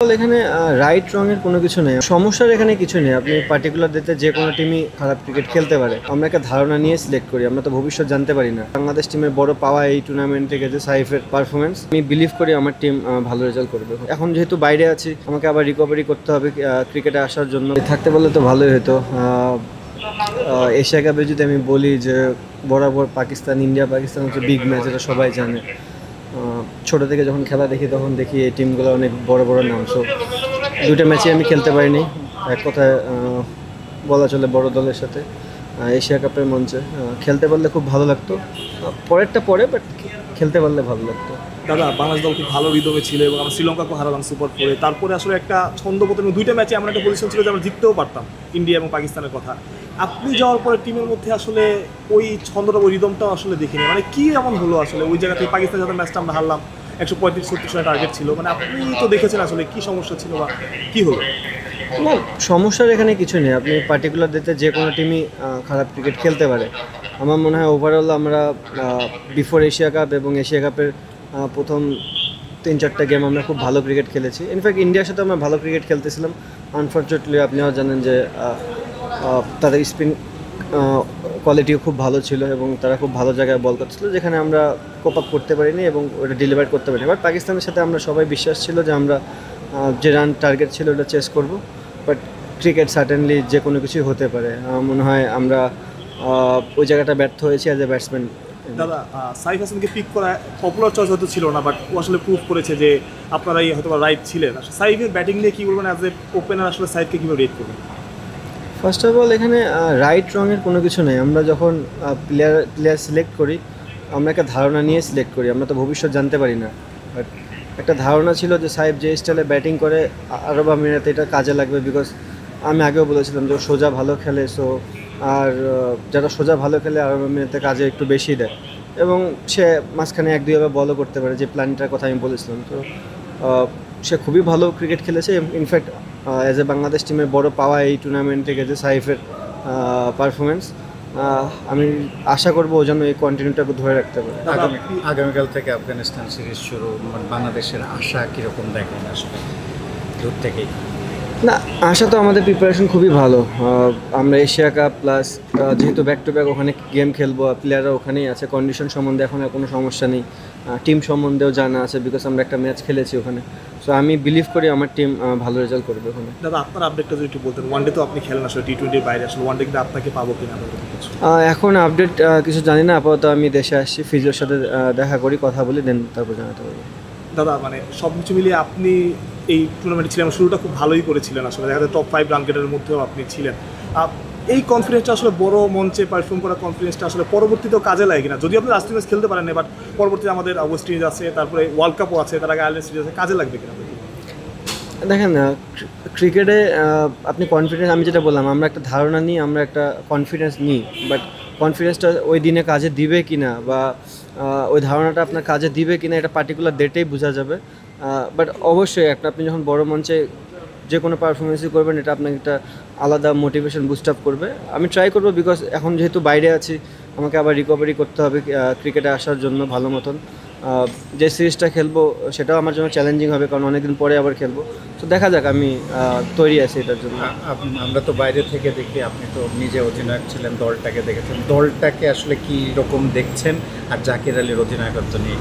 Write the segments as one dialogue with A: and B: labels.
A: এখানে রাইট রং এর কোনো কিছু নেই, সমস্যার এখানে কিছু নেই। আপনি পার্টিকুলার ডেতে যে কোনো টিমই খারাপ ক্রিকেট খেলতে পারে। আমরা একটা ধারণা নিয়ে সিলেক্ট করি, আমরা তো ভবিষ্যৎ জানতে পারি না। বাংলাদেশ টিমের বড় পাওয়া এই টুর্নামেন্টে গেছে সাইফের পারফরমেন্স। আমি বিলিভ করি আমার টিম ভালো রেজাল্ট করবে। এখন যেহেতু বাইরে আছি, আমাকে আবার রিকভারি করতে হবে ক্রিকেটে আসার জন্য। থাকতে পারলে তো ভালোই হতো। এশিয়া কাপে যদি আমি বলি যে বরাবর পাকিস্তান, ইন্ডিয়া পাকিস্তান হচ্ছে বিগ ম্যাচ, এটা সবাই জানে। ছোটো থেকে যখন খেলা দেখি তখন দেখি এই টিমগুলো অনেক বড় বড় নাম। সো দুইটা ম্যাচে আমি খেলতে পারিনি, এক কথায় বলা চলে বড় দলের সাথে এশিয়া কাপের মঞ্চে খেলতে পারলে খুব ভালো লাগতো। পরেরটা পরে, বাট খেলতে পারলে ভালো লাগতো।
B: দাদা, বাংলাদেশ দল খুব ভালো রিদমে ছিল এবং আমরা শ্রীলঙ্কাকেও হারালাম সুপার 4-এ। তারপরে আসলে একটা ছন্দপতন, দুইটা ম্যাচে এমন একটা পজিশন ছিল যে আমরা জিততেও পারতাম, ইন্ডিয়া এবং পাকিস্তানের কথা। আপনি যাওয়ার পরে টিমের মধ্যে আসলে ওই ছন্দটা, ওই রিদমটাও আসলে দেখিনি। মানে কি এমন হলো আসলে ওই জায়গা থেকে পাকিস্তানের সাথে ম্যাচটা আমরা হারলাম, 135-70 রানের টার্গেট ছিল। মানে আপনি তো দেখেছেন আসলে কি সমস্যা ছিল বা কি হলো?
A: না, সমস্যার এখানে কিছু নেই। আপনি পার্টিকুলার ডেতে যে কোনো টিমই খারাপ ক্রিকেট খেলতে পারে। আমার মনে হয় ওভারঅল আমরা বিফোর এশিয়া কাপ এবং এশিয়া কাপের প্রথম 3-4টা গেম আমরা খুব ভালো ক্রিকেট খেলেছি। ইনফ্যাক্ট ইন্ডিয়ার সাথে আমরা ভালো ক্রিকেট খেলতেছিলাম। আনফর্চুনেটলি আপনিও জানেন যে তাদের স্পিন কোয়ালিটিও খুব ভালো ছিল এবং তারা খুব ভালো জায়গায় বল করছিল, যেখানে আমরা কোপ আপ করতে পারিনি এবং ওটা ডেলিভার করতে পারিনি। বাট পাকিস্তানের সাথে আমরা সবাই বিশ্বাস ছিল যে আমরা যে রান টার্গেট ছিল ওটা চেস করব। বাট ক্রিকেট সার্টেনলি যে কোনো কিছুই হতে পারে। আমার মনে হয় আমরা ওই জায়গাটা ব্যর্থ হয়েছি অ্যাজ এ ব্যাটসম্যান।
B: দাদা, সাইফ হাসানকে পিক করা পপুলার চয়েস হয়তো ছিল না, বাট ও আসলে প্রুভ করেছে যে আপনারাই হয়তো রাইট ছিলেন। সাইফের ব্যাটিং নিয়ে কী বলবেন? অ্যাজ এ ওপেনার আসলে সাইফকে কীভাবে রেট করবেন?
A: ফার্স্ট অফ অল এখানে রাইট রঙের কোনো কিছু নেই। আমরা যখন প্লেয়ার সিলেক্ট করি, আমরা একটা ধারণা নিয়ে সিলেক্ট করি, আমরা তো ভবিষ্যৎ জানতে পারি না। বাট একটা ধারণা ছিল যে সাহেব যে স্টাইলে ব্যাটিং করে আরব আমিরাতে এটা কাজে লাগবে। বিকজ আমি আগেও বলেছিলাম যে সোজা ভালো খেলে, সো আর যারা সোজা ভালো খেলে আরব আমিরাতে কাজে একটু বেশি দেয় এবং সে মাঝখানে 1-2 বলও করতে পারে, যে প্ল্যানটার কথা আমি বলেছিলাম। তো সে খুবই ভালো ক্রিকেট খেলেছে। ইনফ্যাক্ট অ্যাজ এ বাংলাদেশ টিমের বড় পাওয়া এই টুর্নামেন্টে গেছে সাইফের পারফরমেন্স। আমি আশা করবো ও যেন এই কন্টিনিউটা ধরে রাখতে পারে।
C: আগামীকাল থেকে আফগানিস্তান সিরিজ শুরু, বাংলাদেশের আশা কীরকম দেখেন আসলে দূর থেকেই?
A: না, আশা তো আমাদের প্রিপারেশন খুবই ভালো। আমরা এশিয়া কাপ প্লাস যেহেতু ব্যাক টু ব্যাক ওখানে গেম খেলবো, প্লেয়াররা ওখানেই আছে। কন্ডিশন সম্বন্ধে এখন আর কোনো সমস্যা নেই, টিম সম্বন্ধেও জানা আছে বিকজ আমরা একটা ম্যাচ খেলেছি ওখানে। সো আমি বিলিভ করি আমার টিম ভালো রেজাল্ট করবে ওখানে।
B: দাদা, আপনার আপডেটটা যদি একটু বলতেন। ওয়ানডে তো আপনি খেলেন, আসলে টি-20-র বাইরে আসলে ওয়ানডে কিন্তু আপনাকে পাবো কিনা কিছু?
A: এখন আপডেট কিছু জানি না। আপাতত আমি দেশে আসছি, ফিজিওর সাথে দেখা করি, কথা বলি, দেন তারপর জানাতে পারবো।
B: দাদা, মানে সব কিছু মিলিয়ে আপনি এই টুর্নামেন্টে ছিলেন, শুরুটা খুব ভালোই করেছিলেন। আসলে দেখা যায় টপ 5 রান গেটারের মধ্যেও আপনি ছিলেন। এই কনফিডেন্সটা আসলে বড় মঞ্চে পারফর্ম করা কনফিডেন্সটা আসলে পরবর্তীতেও কাজে লাগে কিনা? যদি আপনি লাস্ট ম্যাচ খেলতে পারেন না, বাট পরবর্তীতে আমাদের ওয়েস্ট ইন্ডিজ আছে, তারপরে ওয়ার্ল্ড কাপও আছে, তার আগে আয়ারল্যান্ড সিরিজ আছে, কাজে লাগবে কিনা?
A: দেখেন, ক্রিকেটে আপনি কনফিডেন্স, আমি যেটা বললাম, আমরা একটা ধারণা নিই, আমরা একটা কনফিডেন্স নিই। বাট কনফিডেন্সটা ওই দিনে কাজে দিবে কিনা বা ওই ধারণাটা আপনার কাজে দিবে কিনা এটা পার্টিকুলার ডেটেই বোঝা যাবে। বাট অবশ্যই আপনি যখন বড় মঞ্চে যে কোনো পারফরমেন্সই করবেন, এটা আপনাকে একটা আলাদা মোটিভেশন বুস্ট আপ করবে। আমি ট্রাই করবো, বিকজ এখন যেহেতু বাইরে আছি, আমাকে আবার রিকভারি করতে হবে ক্রিকেটে আসার জন্য ভালো মতন। যে সিরিজটা খেলবো সেটাও আমার জন্য চ্যালেঞ্জিং হবে, কারণ অনেকদিন পরে আবার খেলবো। তো দেখা যাক, আমি তৈরি আছি এটার জন্য।
C: আমরা তো বাইরে থেকে দেখি, আপনি তো নিজে অধিনায়ক ছিলেন, দলটাকে দেখেছেন, দলটাকে আসলে কী রকম দেখছেন? আর জাকির আলীর অধিনায়কত্ব নিয়ে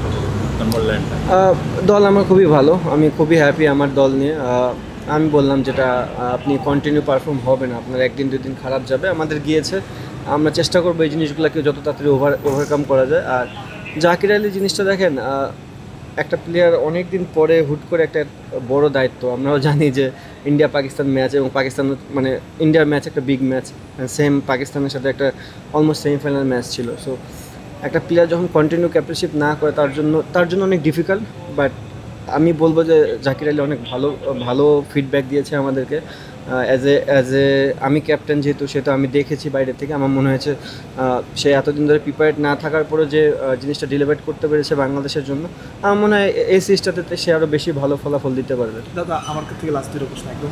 C: মূল্যায়নটা?
A: দল আমার খুবই ভালো, আমি খুবই হ্যাপি আমার দল নিয়ে। আমি বললাম যেটা, আপনি কন্টিনিউ পারফর্ম হবে না, আপনার 1-2 দিন খারাপ যাবে। আমাদের গিয়েছে, আমরা চেষ্টা করবো এই জিনিসগুলোকে যত তাড়াতাড়ি ওভারকাম করা যায়। আর জাকির আলী জিনিসটা দেখেন, একটা প্লেয়ার অনেক দিন পরে হুট করে একটা বড় দায়িত্ব। আমরাও জানি যে ইন্ডিয়া পাকিস্তান ম্যাচ এবং পাকিস্তান মানে ইন্ডিয়ার ম্যাচ একটা বিগ ম্যাচ, সেম পাকিস্তানের সাথে একটা অলমোস্ট সেমিফাইনাল ম্যাচ ছিল। সো একটা প্লেয়ার যখন কন্টিনিউ ক্যাপ্টেনশিপ না করে, তার জন্য অনেক ডিফিকাল্ট। বাট আমি বলবো যে জাকির আলী অনেক ভালো ফিডব্যাক দিয়েছে আমাদেরকে। অ্যাজ এ আমি ক্যাপ্টেন যেহেতু, সেটা আমি দেখেছি বাইরে থেকে। আমার মনে হয়েছে সে এতদিন ধরে প্রিপেয়ার্ড না থাকার পরে যে জিনিসটা ডেলিভার করতে পেরেছে বাংলাদেশের জন্য, আমার মনে হয় এই সিরিজটাতে সে আরও বেশি ভালো ফলাফল দিতে পারবে।
B: দাদা, আমার থেকে লাস্ট 2 প্রশ্ন একদম।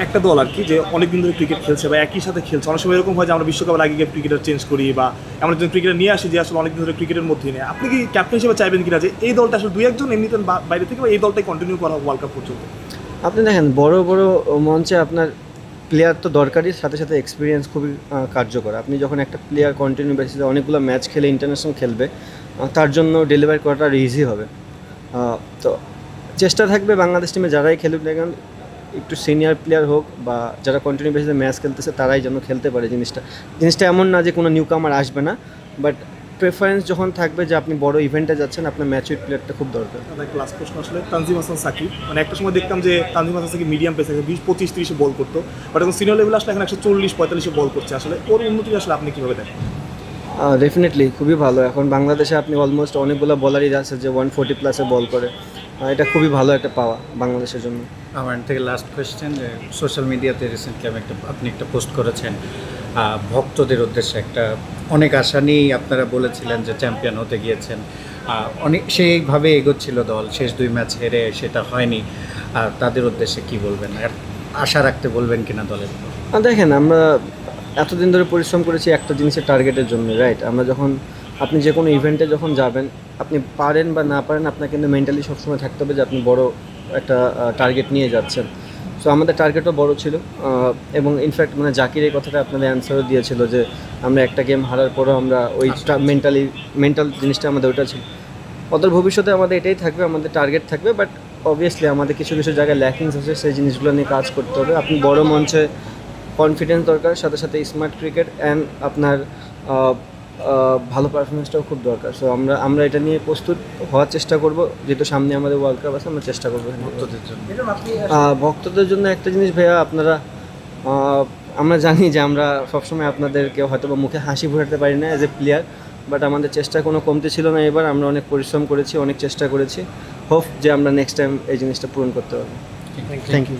B: একটা দল আর কি যে অনেকদিন ধরে ক্রিকেট খেলছে বা একই সাথে খেলছে, অনেক সময় এরকম হয় যে আমরা বিশ্বকাপের আগে গিয়ে ক্রিকেটার চেঞ্জ করি বা আমরা একজন ক্রিকেটার নিয়ে আসি যে আসলে অনেকদিন ধরে ক্রিকেটের মধ্যেই নেই। আপনি কি ক্যাপ্টেন হিসেবে চাইবেন কিনা যে এই দলটা আসলে 2-1 এমনিতে বাইরে থেকে বা এই দলটাই কন্টিনিউ করা ওয়ার্ল্ড কাপ পর্যন্ত?
A: আপনি দেখেন বড় বড় মঞ্চে আপনার প্লেয়ার তো দরকারই, সাথে সাথে এক্সপিরিয়েন্স খুবই কার্যকর। আপনি যখন একটা প্লেয়ার কন্টিনিউ বেসিসে অনেকগুলো ম্যাচ খেলে ইন্টারন্যাশনাল খেলবে, তার জন্য ডেলিভারি করাটা আর ইজি হবে। তো চেষ্টা থাকবে বাংলাদেশ টিমে যারাই খেলুক না কেন, একটু সিনিয়র প্লেয়ার হোক বা যারা কন্টিনিউ বেসিসে ম্যাচ খেলতেছে তারাই যেন খেলতে পারে। জিনিসটা এমন না যে কোনো নিউ কামার আসবে না, বাট প্রেফারেন্স যখন থাকবে যে আপনি বড় ইভেন্টে যাচ্ছেন, আপনার ম্যাচ উইথ প্লেয়ারটা খুব দরকার।
B: একটা লাস্ট প্রশ্ন আসলে তানজিম হাসান সাকিব, মানে একটা সময় দেখতাম যে তানজিম হাসান সাকিব মিডিয়াম পেসে 20-25-30 বল করতো, বাট এখন সিনিয়র লেভেলে আসলে এখন 140-45 বল করছে। আসলে ওর উন্নতি আসলে আপনি কীভাবে দেখেন?
A: ডেফিনেটলি খুবই ভালো। এখন বাংলাদেশে আপনি অলমোস্ট অনেকগুলো বলারই আছে যে 140+ বল করে, এটা খুবই ভালো একটা পাওয়া বাংলাদেশের জন্য।
C: আমার থেকে লাস্ট কোয়েশ্চেন, যে সোশ্যাল মিডিয়াতে রিসেন্টলি আপনি একটা পোস্ট করেছেন ভক্তদের উদ্দেশ্যে, একটা অনেক আশা নিয়েই আপনারা বলেছিলেন যে চ্যাম্পিয়ন হতে গিয়েছেন, অনেক সেইভাবে এগোচ্ছিল দল, শেষ 2 ম্যাচ হেরে সেটা হয়নি। আর তাদের উদ্দেশ্যে কি বলবেন, আর আশা রাখতে বলবেন কিনা দলের উপর?
A: দেখেন, আমরা এতদিন ধরে পরিশ্রম করেছি একটা জিনিসের টার্গেটের জন্য, রাইট? আমরা যখন আপনি যে কোনো ইভেন্টে যখন যাবেন, আপনি পারেন বা না পারেন, আপনার কিন্তু মেন্টালি সবসময় থাকতে হবে যে আপনি বড় একটা টার্গেট নিয়ে যাচ্ছেন। সো আমাদের টার্গেটও বড় ছিল, এবং ইনফ্যাক্ট মানে জাকির এই কথাটা আপনাদের অ্যান্সারও দিয়েছিল যে আমরা একটা গেম হারার পরও আমরা ওই মেন্টাল জিনিসটা আমাদের ওইটা ছিল। অদূর ভবিষ্যতে আমাদের এটাই থাকবে, আমাদের টার্গেট থাকবে, বাট অবভিয়াসলি আমাদের কিছু কিছু জায়গায় ল্যাকিংস আছে, সেই জিনিসগুলো নিয়ে কাজ করতে হবে। আপনি বড় মঞ্চে কনফিডেন্স দরকার, সাথে সাথে স্মার্ট ক্রিকেট অ্যান্ড আপনার ভালো পারফরমেন্সটাও খুব দরকার। সো আমরা এটা নিয়ে প্রস্তুত হওয়ার চেষ্টা করব, যেহেতু সামনে আমাদের ওয়ার্ল্ড কাপ আছে, আমরা চেষ্টা করবো
C: ভক্তদের জন্য।
A: ভক্তদের জন্য একটা জিনিস ভাইয়া, আপনারা আমরা জানি যে আমরা সবসময় আপনাদেরকে হয়তো বা মুখে হাসি ফোটাতে পারি না অ্যাজ এ প্লেয়ার, বাট আমাদের চেষ্টা কোনো কমতি ছিল না এবার। আমরা অনেক পরিশ্রম করেছি, অনেক চেষ্টা করেছি। হোপ যে আমরা নেক্সট টাইম এই জিনিসটা পূরণ করতে পারবো।
B: Thank you.